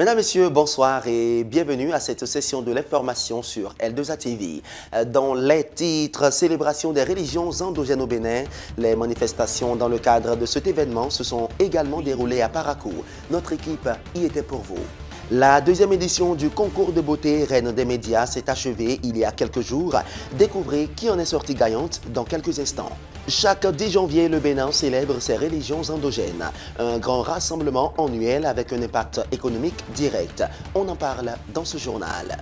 Mesdames, Messieurs, bonsoir et bienvenue à cette session de l'information sur L2A TV. Dans les titres, célébration des religions endogènes au Bénin, les manifestations dans le cadre de cet événement se sont également déroulées à Parakou. Notre équipe y était pour vous. La deuxième édition du concours de beauté Reine des médias s'est achevée il y a quelques jours. Découvrez qui en est sortie gagnante dans quelques instants. Chaque 10 janvier, le Bénin célèbre ses religions endogènes. Un grand rassemblement annuel avec un impact économique direct. On en parle dans ce journal.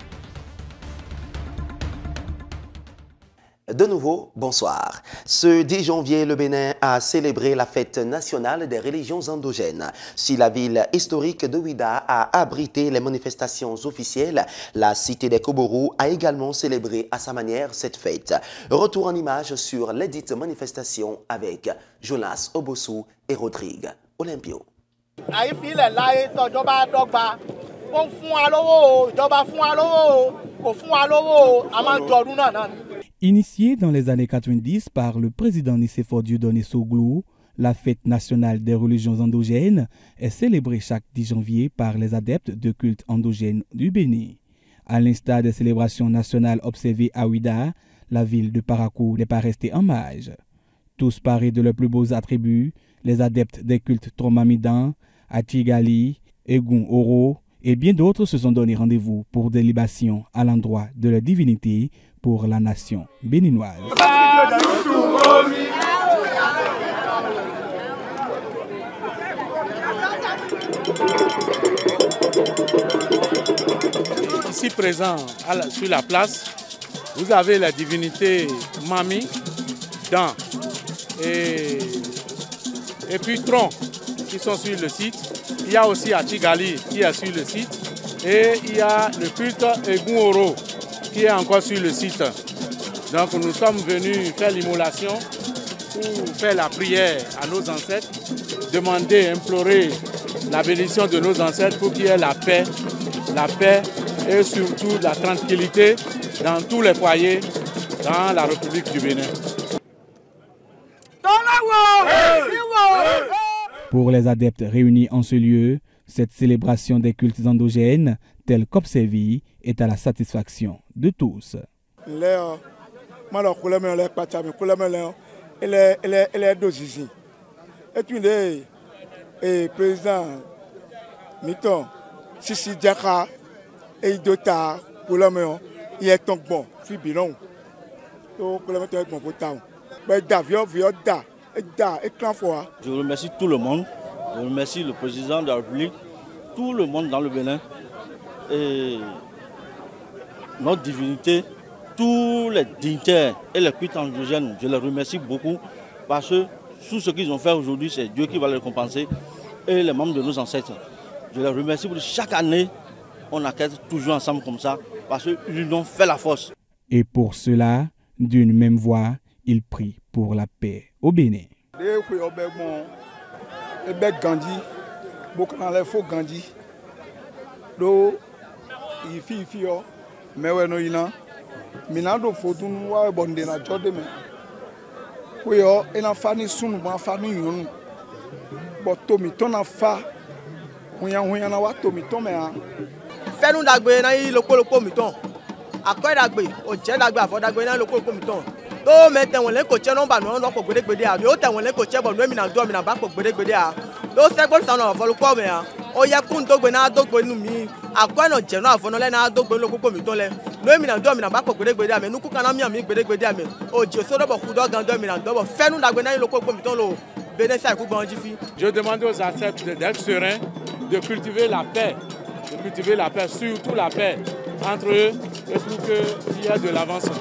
De nouveau, bonsoir. Ce 10 janvier, le Bénin a célébré la fête nationale des religions endogènes. Si la ville historique de Ouida a abrité les manifestations officielles, la cité des Koborous a également célébré à sa manière cette fête. Retour en images sur les dites manifestations avec Jonas Obossou et Rodrigue Olympio. Initiée dans les années 90 par le président Nicéphore Dieudonné Soglou, la fête nationale des religions endogènes est célébrée chaque 10 janvier par les adeptes de culte endogène du Bénin. À l'instar des célébrations nationales observées à Ouida, la ville de Parakou n'est pas restée en marge. Tous parés de leurs plus beaux attributs, les adeptes des cultes Tromamidan, Atigali, Egun Oro et bien d'autres se sont donné rendez-vous pour des libations à l'endroit de leur divinité pour la nation béninoise. Ici présent sur la place, vous avez la divinité Mami, Dan et puis Tron qui sont sur le site. Il y a aussi Atigali qui est sur le site et il y a le culte Egun Oro qui est encore sur le site. Donc nous sommes venus faire l'immolation pour faire la prière à nos ancêtres, demander, implorer la bénédiction de nos ancêtres pour qu'il y ait la paix et surtout la tranquillité dans tous les foyers dans la République du Bénin. Pour les adeptes réunis en ce lieu, cette célébration des cultes endogènes, telle qu'observée, est à la satisfaction de tous. Je remercie tout le monde, je remercie le président de la République, tout le monde dans le Bénin et notre divinité, tous les dignitaires et les cultes endogènes, je les remercie beaucoup parce que tout ce qu'ils ont fait aujourd'hui, c'est Dieu qui va les récompenser et les membres de nos ancêtres. Je les remercie pour chaque année, on accueille toujours ensemble comme ça parce que l'union fait la force. Et pour cela, d'une même voix, ils prient pour la paix au Bénin. tó mẹ tẹ̀wọ̀n lẹ́kọ̀ọ́ tiẹ̀ nọ́mbà náà lọ́kọ̀ gbẹdẹgbẹdẹ à yóò tẹ̀wọ̀n lẹ́kọ̀ọ́ tiẹ̀ bọ̀ lómìnà dọ́ mìnà bá pọ̀ gbẹdẹgbẹdẹ à ló sẹ́gbọ́n sànù àfọlùkọ́ mẹ́ à ó yẹ kún dógbe náà dógbe nù mí àkọ́ ẹ̀nà jẹ̀nú àfọ̀nọ́lẹ́ náà dógbe lókòkò mi tó lẹ lómìnà dọ́ mìnà bá pọ̀ gbẹdẹgbẹdẹ à mẹ nukú kaná mi àmì gbẹdẹgbẹdẹ à mẹ òjì sódọ́bọ̀ kú dọ́gàn dọ́ mìnà dọ́bọ̀ fẹ́nu dàgbẹ́ náà lókòkò mi tó lò Bénin sáà ìkúgbọ̀n jí fi. Je demande aux adeptes d'être sereins, de cultiver la paix, surtout la paix entre eux et pour qu'il y ait de l'avancement.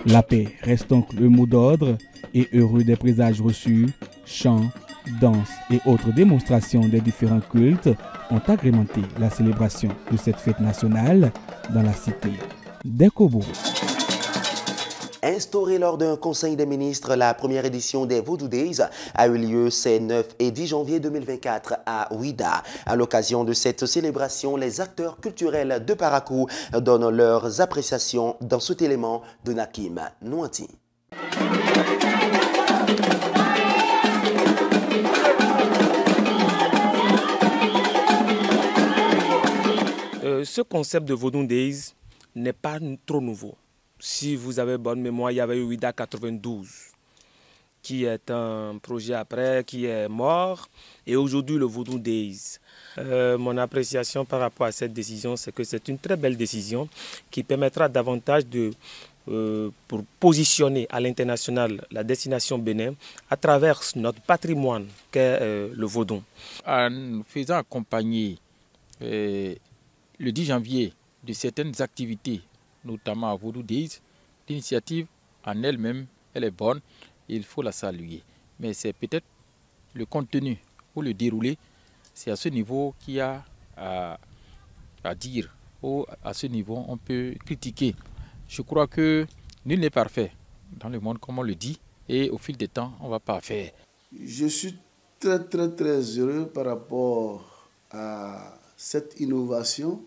La paix reste donc le mot d'ordre et heureux des présages reçus, chants, danses et autres démonstrations des différents cultes ont agrémenté la célébration de cette fête nationale dans la cité des Koborous. Instaurée lors d'un conseil des ministres, la première édition des Vodou Days a eu lieu ces 9 et 10 janvier 2024 à Ouida. À l'occasion de cette célébration, les acteurs culturels de Parakou donnent leurs appréciations dans cet élément de Nakim Nouanti. ce concept de Vodun Days n'est pas trop nouveau. Si vous avez bonne mémoire, il y avait eu WIDA 92, qui est un projet après, qui est mort, et aujourd'hui le Vodun Days. Mon appréciation par rapport à cette décision, c'est que c'est une très belle décision qui permettra davantage pour positionner à l'international la destination Bénin à travers notre patrimoine qu'est le Vodun. En faisant accompagner le 10 janvier de certaines activités, notamment à Vodun Days, l'initiative en elle-même, elle est bonne, et il faut la saluer. Mais c'est peut-être le contenu ou le déroulé, c'est à ce niveau qu'il y a à dire, ou à ce niveau on peut critiquer. Je crois que nul n'est parfait dans le monde, comme on le dit, et au fil des temps, on va parfaire. Je suis très heureux par rapport à cette innovation,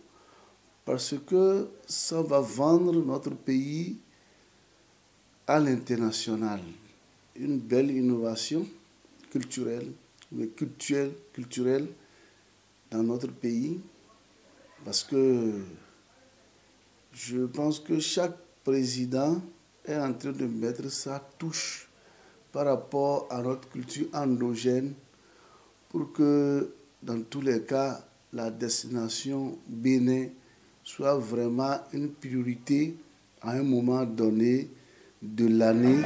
parce que ça va vendre notre pays à l'international. Une belle innovation culturelle, mais culturelle dans notre pays, parce que je pense que chaque président est en train de mettre sa touche par rapport à notre culture endogène pour que, dans tous les cas, la destination Bénin soit vraiment une priorité à un moment donné de l'année.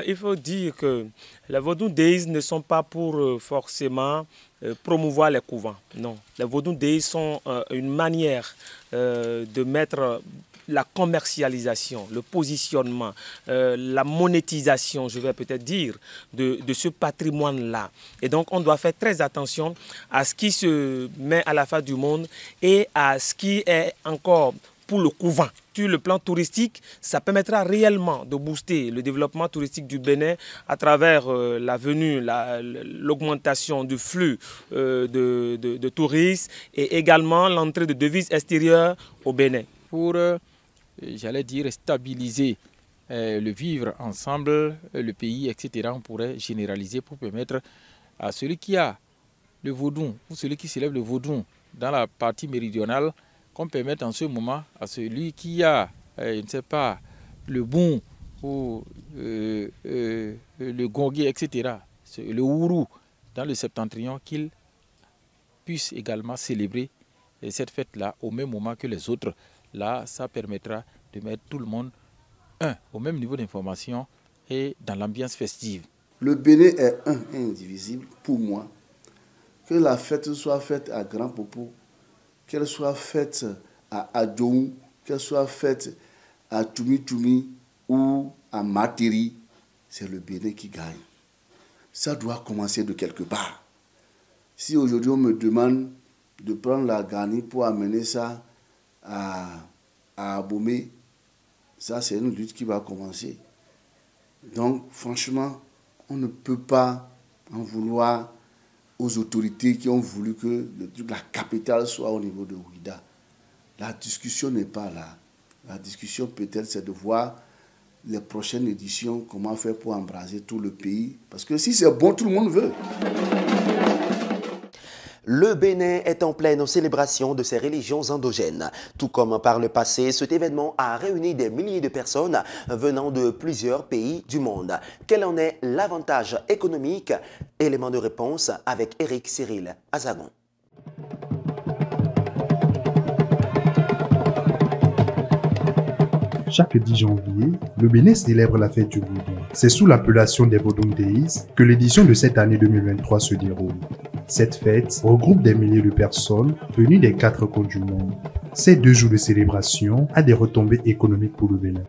Il faut dire que les Vodun Days ne sont pas pour forcément promouvoir les couvents. Non, les Vodun Days sont une manière de mettre la commercialisation, le positionnement, la monétisation, je vais peut-être dire, de ce patrimoine-là. Et donc, on doit faire très attention à ce qui se met à la face du monde et à ce qui est encore pour le couvent. Sur le plan touristique, ça permettra réellement de booster le développement touristique du Bénin à travers la venue, l'augmentation du flux de touristes et également l'entrée de devises extérieures au Bénin. Pour, j'allais dire, stabiliser le vivre ensemble, le pays, etc., on pourrait généraliser pour permettre à celui qui a le Vodun ou celui qui s'élève le Vodun dans la partie méridionale, qu'on permette en ce moment à celui qui a, je ne sais pas, le bon ou le gongué, etc., le ourou dans le septentrion, qu'il puisse également célébrer cette fête-là au même moment que les autres. Là, ça permettra de mettre tout le monde au même niveau d'information et dans l'ambiance festive. Le Bénin est un et indivisible pour moi. Que la fête soit faite à Grand Popo, qu'elle soit faite à Adjoum, qu'elle soit faite à Tumi ou à Materi, c'est le Bénin qui gagne. Ça doit commencer de quelque part. Si aujourd'hui on me demande de prendre la garnie pour amener ça à Abomey, ça c'est une lutte qui va commencer. Donc franchement, on ne peut pas en vouloir aux autorités qui ont voulu que la capitale soit au niveau de Ouida. La discussion n'est pas là. La discussion peut-être c'est de voir les prochaines éditions, comment faire pour embraser tout le pays. Parce que si c'est bon, tout le monde veut. Le Bénin est en pleine célébration de ses religions endogènes. Tout comme par le passé, cet événement a réuni des milliers de personnes venant de plusieurs pays du monde. Quel en est l'avantage économique? Élément de réponse avec Éric Cyril Azagon. Chaque 10 janvier, le Bénin célèbre la fête du Vodun. C'est sous l'appellation des Vodun Days que l'édition de cette année 2023 se déroule. Cette fête regroupe des milliers de personnes venues des 4 coins du monde. Ces 2 jours de célébration ont des retombées économiques pour le Bénin.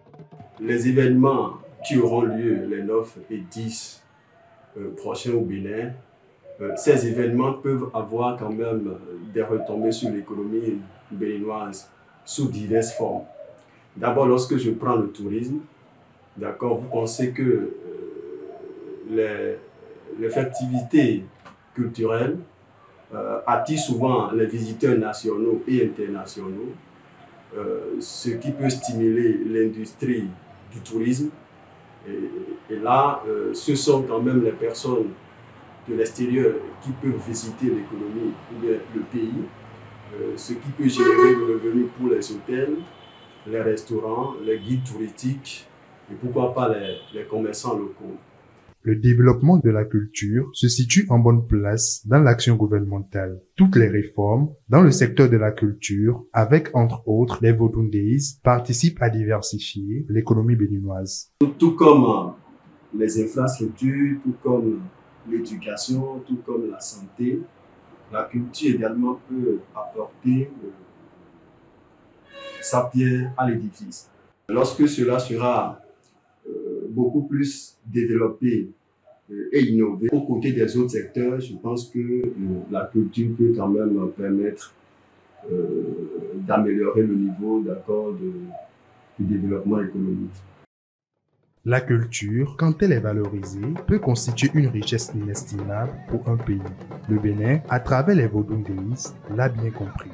Les événements qui auront lieu les 9 et 10 prochains au Bénin, ces événements peuvent avoir quand même des retombées sur l'économie béninoise sous diverses formes. D'abord, lorsque je prends le tourisme, d'accord, vous pensez que les festivités culturelles attirent souvent les visiteurs nationaux et internationaux, ce qui peut stimuler l'industrie du tourisme Et là, ce sont quand même les personnes de l'extérieur qui peuvent visiter l'économie ou le pays, ce qui peut générer de revenus pour les hôtels, les restaurants, les guides touristiques et pourquoi pas les commerçants locaux. Le développement de la culture se situe en bonne place dans l'action gouvernementale. Toutes les réformes dans le secteur de la culture, avec entre autres les Vodun Days, participent à diversifier l'économie béninoise. Tout comme les infrastructures, tout comme l'éducation, tout comme la santé, la culture également peut apporter sa pierre à l'édifice. Lorsque cela sera beaucoup plus développé et innové aux côtés des autres secteurs, je pense que la culture peut quand même permettre d'améliorer le niveau du développement économique. La culture, quand elle est valorisée, peut constituer une richesse inestimable pour un pays. Le Bénin, à travers les Vodun Days, l'a bien compris.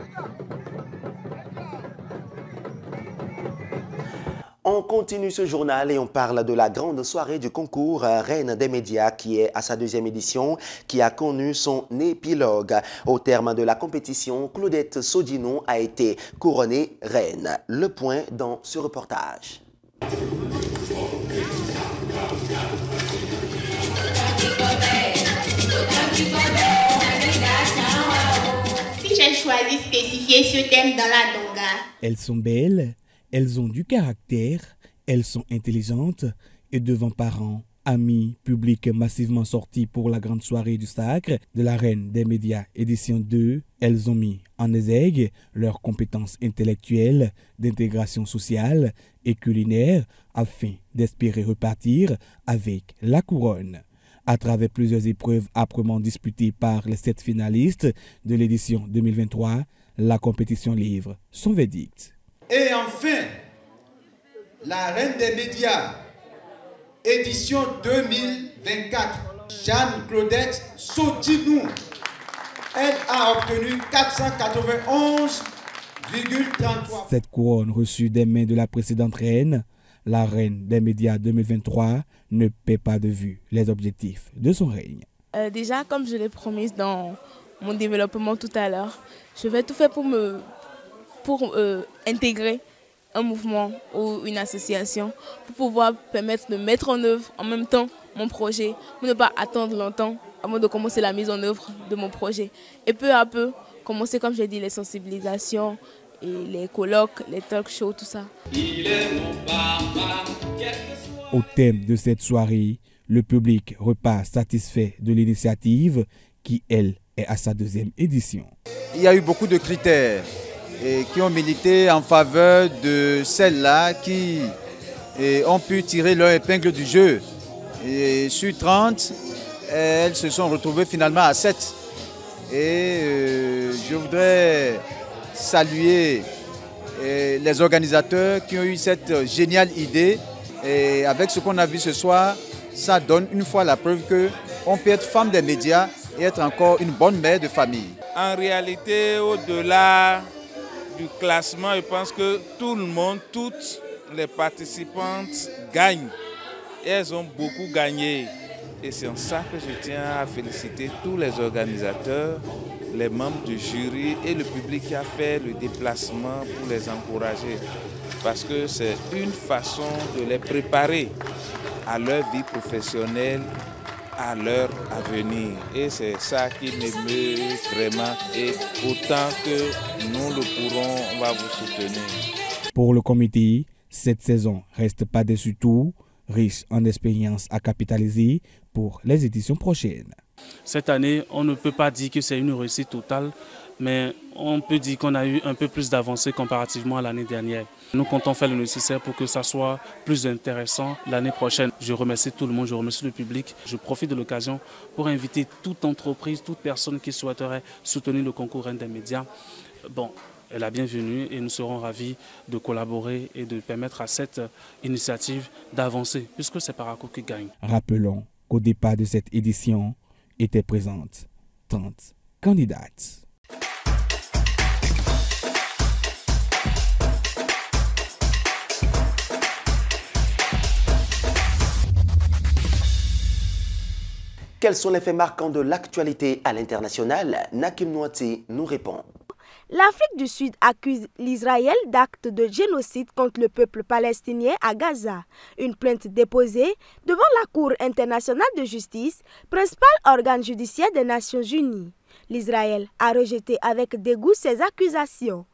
On continue ce journal et on parle de la grande soirée du concours Reine des médias qui est à sa 2e édition, qui a connu son épilogue. Au terme de la compétition, Claudette Sodinon a été couronnée reine. Le point dans ce reportage. Si j'ai choisi de spécifier ce thème dans la Donga. Elles sont belles, elles ont du caractère, elles sont intelligentes et devant parents, amis, public massivement sortis pour la grande soirée du sacre de la Reine des médias édition 2, elles ont mis en exergue leurs compétences intellectuelles, d'intégration sociale et culinaire afin d'espérer repartir avec la couronne. À travers plusieurs épreuves âprement disputées par les 7 finalistes de l'édition 2023, la compétition livre son verdict. Et enfin, la Reine des médias, édition 2024, Jeanne-Claudette Sodinon. Elle a obtenu 491,33. Cette couronne reçue des mains de la précédente reine, la Reine des médias 2023, ne perd pas de vue les objectifs de son règne. Déjà, comme je l'ai promis dans mon développement tout à l'heure, je vais tout faire pour intégrer un mouvement ou une association pour pouvoir permettre de mettre en œuvre en même temps mon projet, pour ne pas attendre longtemps avant de commencer la mise en œuvre de mon projet. Et peu à peu, commencer, comme j'ai dit, les sensibilisations et les colloques, les talk shows, tout ça. Au thème de cette soirée, le public repart satisfait de l'initiative qui, elle, est à sa 2e édition. Il y a eu beaucoup de critères qui ont milité en faveur de celles-là qui ont pu tirer leur épingle du jeu. Et sur 30, elles se sont retrouvées finalement à 7. Et je voudrais saluer les organisateurs qui ont eu cette géniale idée. Et avec ce qu'on a vu ce soir, ça donne une fois la preuve qu'on peut être femme des médias et être encore une bonne mère de famille. En réalité, au-delà du classement, je pense que tout le monde, toutes les participantes gagnent. Et elles ont beaucoup gagné. Et c'est en ça que je tiens à féliciter tous les organisateurs, les membres du jury et le public qui a fait le déplacement pour les encourager. Parce que c'est une façon de les préparer à leur vie professionnelle, à leur avenir. Et c'est ça qui m'émeut vraiment. Et autant que nous le pourrons, on va vous soutenir. Pour le comité, cette saison reste pas déçu tout, riche en expériences à capitaliser pour les éditions prochaines. Cette année, on ne peut pas dire que c'est une réussite totale, mais on peut dire qu'on a eu un peu plus d'avancées comparativement à l'année dernière. Nous comptons faire le nécessaire pour que ça soit plus intéressant l'année prochaine. Je remercie tout le monde, je remercie le public. Je profite de l'occasion pour inviter toute entreprise, toute personne qui souhaiterait soutenir le concours Reine des médias. Bon, elle est la bienvenue et nous serons ravis de collaborer et de permettre à cette initiative d'avancer, puisque c'est Paraco qui gagne. Rappelons qu'au départ de cette édition étaient présentes 30 candidates. Quels sont les faits marquants de l'actualité à l'international? Nakim Nouati nous répond. L'Afrique du Sud accuse l'Israël d'actes de génocide contre le peuple palestinien à Gaza. Une plainte déposée devant la Cour internationale de justice, principal organe judiciaire des Nations Unies. L'Israël a rejeté avec dégoût ces accusations.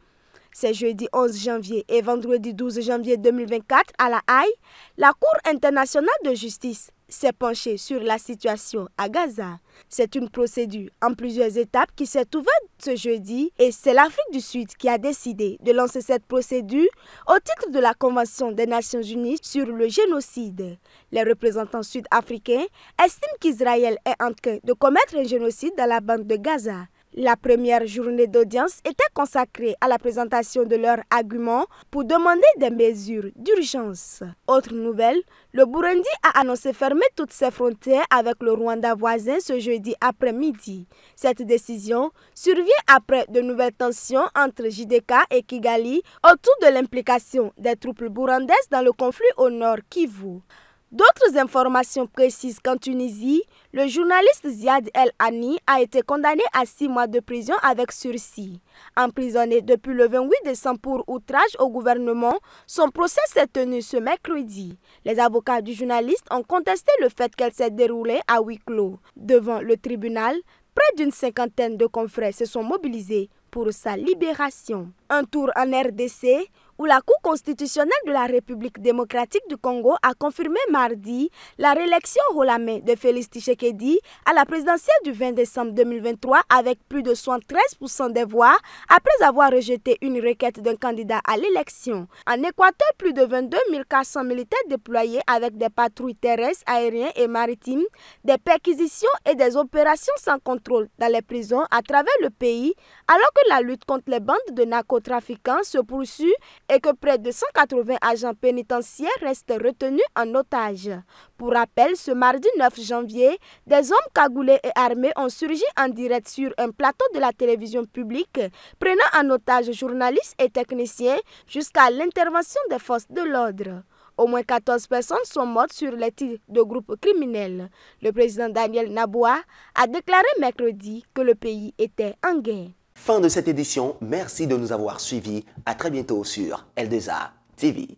C'est jeudi 11 janvier et vendredi 12 janvier 2024 à La Haye, la Cour internationale de justice s'est penchée sur la situation à Gaza. C'est une procédure en plusieurs étapes qui s'est ouverte ce jeudi et c'est l'Afrique du Sud qui a décidé de lancer cette procédure au titre de la Convention des Nations Unies sur le génocide. Les représentants sud-africains estiment qu'Israël est en train de commettre un génocide dans la bande de Gaza. La première journée d'audience était consacrée à la présentation de leurs arguments pour demander des mesures d'urgence. Autre nouvelle, le Burundi a annoncé fermer toutes ses frontières avec le Rwanda voisin ce jeudi après-midi. Cette décision survient après de nouvelles tensions entre JDK et Kigali autour de l'implication des troupes burundaises dans le conflit au nord Kivu. D'autres informations précisent qu'en Tunisie, le journaliste Ziad El Hani a été condamné à 6 mois de prison avec sursis. Emprisonné depuis le 28 décembre pour outrage au gouvernement, son procès s'est tenu ce mercredi. Les avocats du journaliste ont contesté le fait qu'elle s'est déroulée à huis clos. Devant le tribunal, près d'une cinquantaine de confrères se sont mobilisés pour sa libération. Un tour en RDC, où la Cour constitutionnelle de la République démocratique du Congo a confirmé mardi la réélection haut la main de Félix Tshisekedi à la présidentielle du 20 décembre 2023 avec plus de 73% des voix après avoir rejeté une requête d'un candidat à l'élection. En Équateur, plus de 22 400 militaires déployés avec des patrouilles terrestres, aériennes et maritimes, des perquisitions et des opérations sans contrôle dans les prisons à travers le pays, alors que la lutte contre les bandes de narcotrafiquants se poursuit et que près de 180 agents pénitentiaires restent retenus en otage. Pour rappel, ce mardi 9 janvier, des hommes cagoulés et armés ont surgi en direct sur un plateau de la télévision publique, prenant en otage journalistes et techniciens jusqu'à l'intervention des forces de l'ordre. Au moins 14 personnes sont mortes sur les tirs de groupes criminels. Le président Daniel Naboua a déclaré mercredi que le pays était en guerre. Fin de cette édition, merci de nous avoir suivis. À très bientôt sur L2A TV.